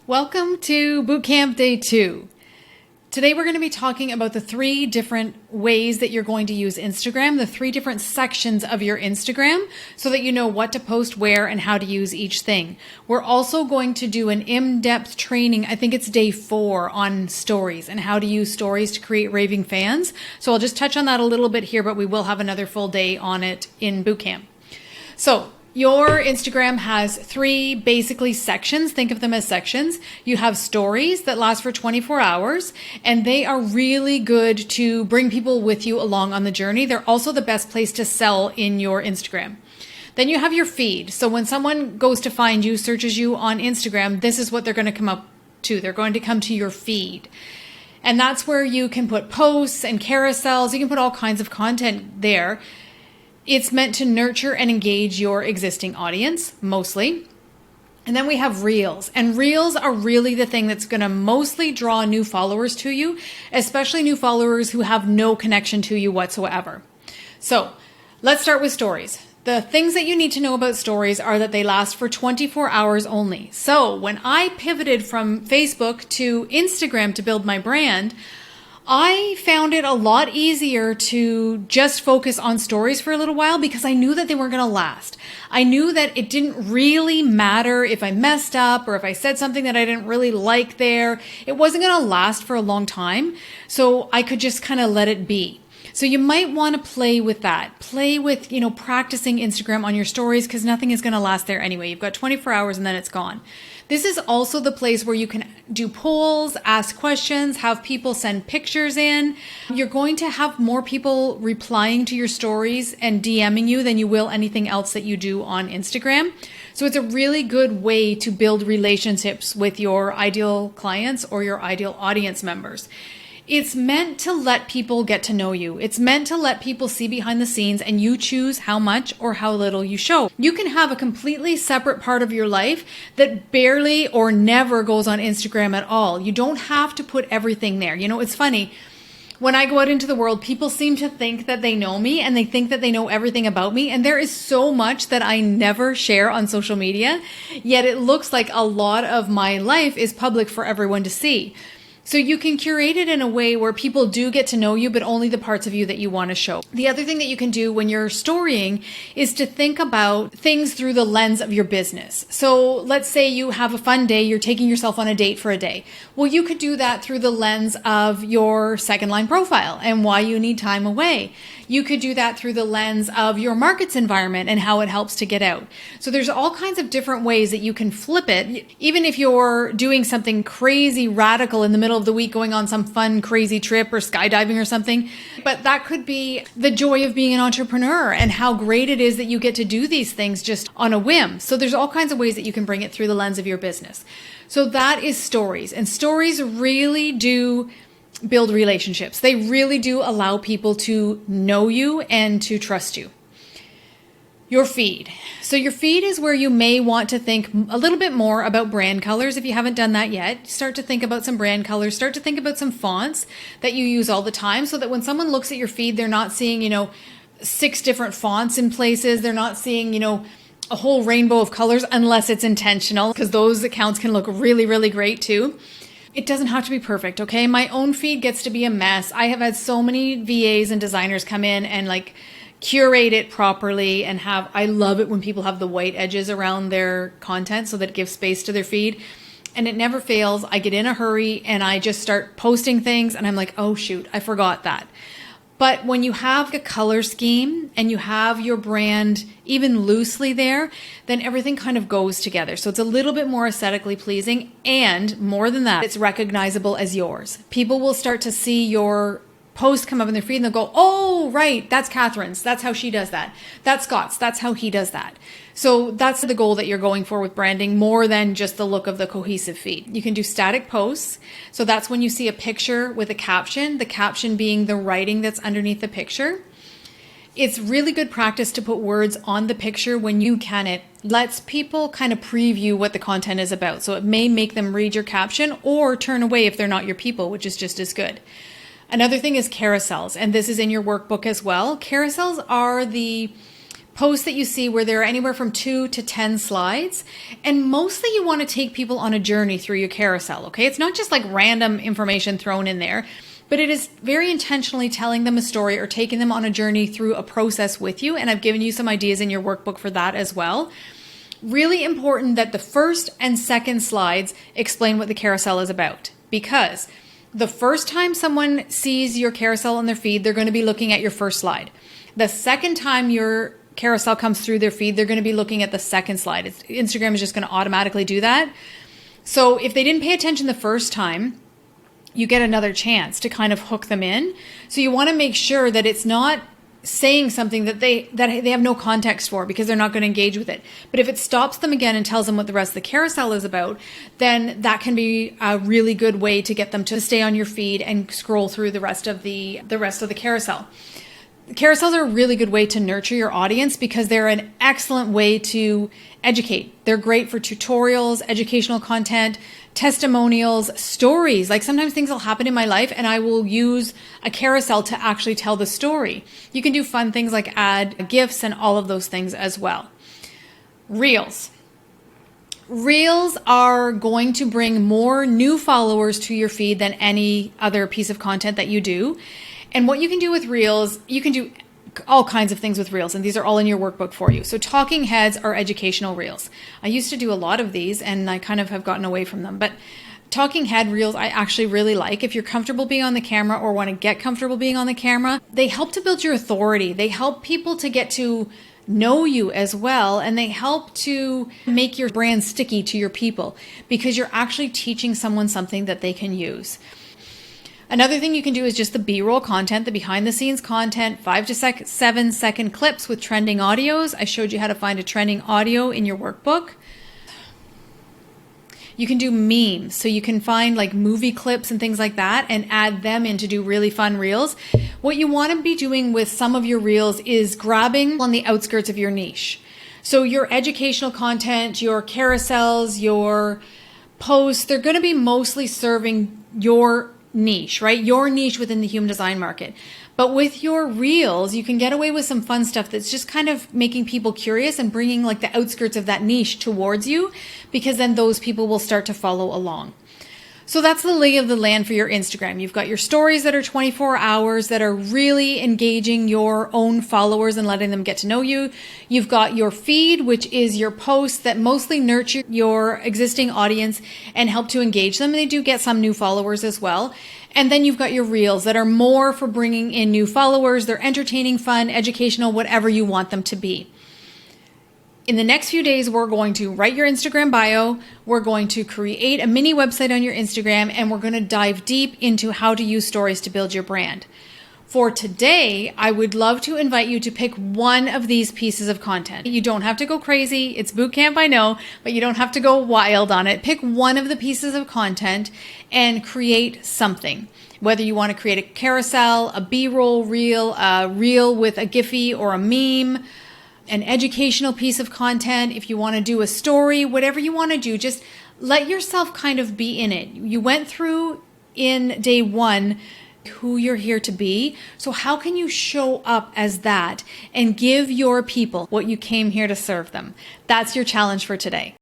Welcome to Bootcamp Day 2. Today we're going to be talking about the 3 different ways that you're going to use Instagram, the 3 different sections of your Instagram, so that you know what to post where and how to use each thing. We're also going to do an in-depth training, I think it's day 4, on stories and how to use stories to create raving fans. So I'll just touch on that a little bit here, but we will have another full day on it in Bootcamp. So your Instagram has 3 basically sections. Think of them as sections. You have stories that last for 24 hours, and they are really good to bring people with you along on the journey. They're also the best place to sell in your Instagram. Then you have your feed. So when someone goes to find you, searches you on Instagram, this is what they're going to come up to. They're going to come to your feed. And that's where you can put posts and carousels. You can put all kinds of content there. It's meant to nurture and engage your existing audience, mostly. And then we have Reels. And Reels are really the thing that's going to mostly draw new followers to you, especially new followers who have no connection to you whatsoever. So let's start with stories. The things that you need to know about stories are that they last for 24 hours only. So when I pivoted from Facebook to Instagram to build my brand, I found it a lot easier to just focus on stories for a little while because I knew that they weren't going to last. I knew that it didn't really matter if I messed up or if I said something that I didn't really like there. It wasn't going to last for a long time, so I could just kind of let it be. So you might want to play with that. Play with, practicing Instagram on your stories because nothing is going to last there anyway. You've got 24 hours and then it's gone. This is also the place where you can do polls, ask questions, have people send pictures in. You're going to have more people replying to your stories and DMing you than you will anything else that you do on Instagram. So it's a really good way to build relationships with your ideal clients or your ideal audience members. It's meant to let people get to know you. It's meant to let people see behind the scenes and you choose how much or how little you show. You can have a completely separate part of your life that barely or never goes on Instagram at all. You don't have to put everything there. It's funny. When I go out into the world, people seem to think that they know me and they think that they know everything about me. And there is so much that I never share on social media, yet it looks like a lot of my life is public for everyone to see. So you can curate it in a way where people do get to know you, but only the parts of you that you want to show. The other thing that you can do when you're storying is to think about things through the lens of your business. So let's say you have a fun day, you're taking yourself on a date for a day. Well, you could do that through the lens of your second line profile and why you need time away. You could do that through the lens of your markets environment and how it helps to get out. So there's all kinds of different ways that you can flip it. Even if you're doing something crazy radical in the middle of the week, going on some fun, crazy trip or skydiving or something. But that could be the joy of being an entrepreneur and how great it is that you get to do these things just on a whim. So there's all kinds of ways that you can bring it through the lens of your business. So that is stories. And stories really do build relationships. They really do allow people to know you and to trust you. Your feed. So your feed is where you may want to think a little bit more about brand colors. If you haven't done that yet, start to think about some brand colors, start to think about some fonts that you use all the time so that when someone looks at your feed, they're not seeing, 6 different fonts in places. They're not seeing, a whole rainbow of colors unless it's intentional, because those accounts can look really, really great too. It doesn't have to be perfect, okay? My own feed gets to be a mess. I have had so many VAs and designers come in and curate it properly and I love it when people have the white edges around their content so that it gives space to their feed. And it never fails. I get in a hurry and I just start posting things and I'm like, oh shoot, I forgot that. But when you have a color scheme and you have your brand even loosely there, then everything kind of goes together. So it's a little bit more aesthetically pleasing, and more than that, it's recognizable as yours. People will start to see your post come up in their feed and they'll go, oh, right, that's Catherine's. That's how she does that. That's Scott's. That's how he does that. So that's the goal that you're going for with branding, more than just the look of the cohesive feed. You can do static posts. So that's when you see a picture with a caption, the caption being the writing that's underneath the picture. It's really good practice to put words on the picture when you can. It lets people kind of preview what the content is about. So it may make them read your caption or turn away if they're not your people, which is just as good. Another thing is carousels, and this is in your workbook as well. Carousels are the posts that you see where there are anywhere from 2 to 10 slides. And mostly you want to take people on a journey through your carousel, okay? It's not just like random information thrown in there, but it is very intentionally telling them a story or taking them on a journey through a process with you. And I've given you some ideas in your workbook for that as well. Really important that the first and second slides explain what the carousel is about, because the first time someone sees your carousel on their feed, they're going to be looking at your first slide. The second time your carousel comes through their feed, they're going to be looking at the second slide. Instagram is just going to automatically do that. So if they didn't pay attention the first time, you get another chance to kind of hook them in. So you want to make sure that it's not saying something that they have no context for, because they're not going to engage with it. But if it stops them again and tells them what the rest of the carousel is about, then that can be a really good way to get them to stay on your feed and scroll through the rest of the carousel. Carousels are a really good way to nurture your audience because they're an excellent way to educate. They're great for tutorials, educational content, testimonials, stories. Like sometimes things will happen in my life and I will use a carousel to actually tell the story. You can do fun things like add GIFs and all of those things as well. Reels. Reels are going to bring more new followers to your feed than any other piece of content that you do. And what you can do with Reels, you can do all kinds of things with Reels, and these are all in your workbook for you. So talking heads are educational Reels. I used to do a lot of these and I kind of have gotten away from them, but talking head Reels I actually really like. If you're comfortable being on the camera or want to get comfortable being on the camera, they help to build your authority. They help people to get to know you as well, and they help to make your brand sticky to your people because you're actually teaching someone something that they can use. Another thing you can do is just the B-roll content, the behind-the-scenes content, 5 to 7 second clips with trending audios. I showed you how to find a trending audio in your workbook. You can do memes, so you can find like movie clips and things like that and add them in to do really fun reels. What you want to be doing with some of your reels is grabbing on the outskirts of your niche. So your educational content, your carousels, your posts, they're going to be mostly serving your niche, right? Your niche within the human design market. But with your reels, you can get away with some fun stuff that's just kind of making people curious and bringing like the outskirts of that niche towards you, because then those people will start to follow along. So that's the lay of the land for your Instagram. You've got your stories that are 24 hours that are really engaging your own followers and letting them get to know you. You've got your feed, which is your posts that mostly nurture your existing audience and help to engage them. And they do get some new followers as well. And then you've got your reels that are more for bringing in new followers. They're entertaining, fun, educational, whatever you want them to be. In the next few days, we're going to write your Instagram bio, we're going to create a mini website on your Instagram, and we're going to dive deep into how to use stories to build your brand. For today, I would love to invite you to pick one of these pieces of content. You don't have to go crazy. It's boot camp, I know, but you don't have to go wild on it. Pick one of the pieces of content and create something. Whether you want to create a carousel, a B-roll reel, a reel with a Giphy or a meme, an educational piece of content, if you want to do a story, whatever you want to do, just let yourself kind of be in it. You went through in day one who you're here to be. So how can you show up as that and give your people what you came here to serve them? That's your challenge for today.